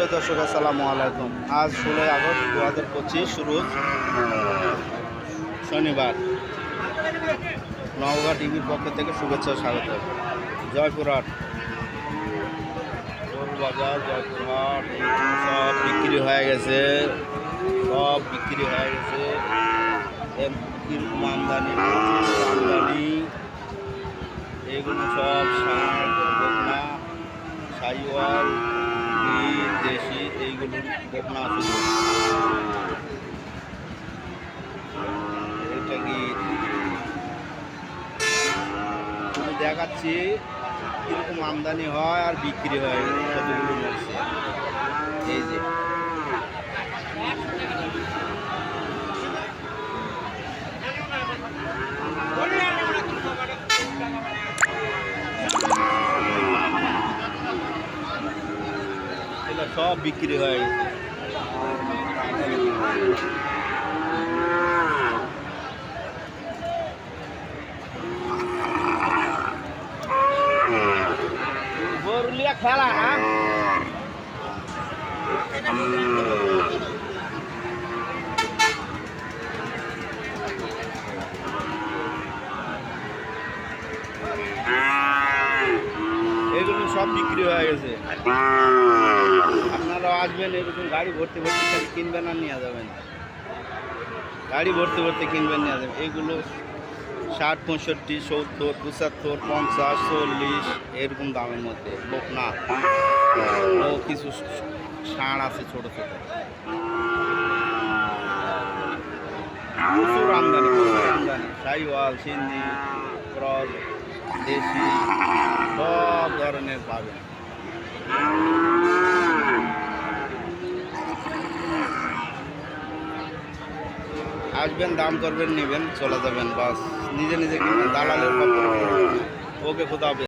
সুপ্রিয় দর্শক, আসসালামু আলাইকুম। আজ 16 আগস্ট 2025 রোজ শনিবার। নওগাঁ টিভির পক্ষ থেকে শুভেচ্ছা ও স্বাগত। জয়পুরহাট বাজার, জয়পুরহাট সব বিক্রি হয়ে গেছে, কিরকম আমদানি এগুলো সব ষাঁড়, বকনা, সাইওয়াল, গির, দেশি এইগুলো বকনা আছে। এটা গির আমি দেখাচ্ছি কীরকম আমদানি হয় আর বিক্রি হয় কতগুলো মরছে। এই যে এগুলো সব বিক্রি হয়ে গেছে। বরলিয়া খেলা এগুলো সব বিক্রি হয়ে গেছে। আপনারাও আসবেন, এরকম গাড়ি ভর্তি ভর্তি খালি কিনবেন আর নিয়ে যাবেন। গাড়ি ভর্তি ভর্তি কিনবেন, নিয়ে যাবেন। এগুলো 60, 65, 70, 75, 50, 40 এরকম দামের মধ্যে বকনা ও কিছু ষাঁড় আছে ছোট ছোট। প্রচুর আমদানি, সাইওয়াল, সিন্ধি, ক্রস, দেশি সব ধরনের পাবেন। আসবেন, দাম করবেন, নেবেন, চলে যাবেন, বাস নিজে নিজে কিনবেন, দালালের ব্যাপারে। ওকে, খোদা হাফেজ।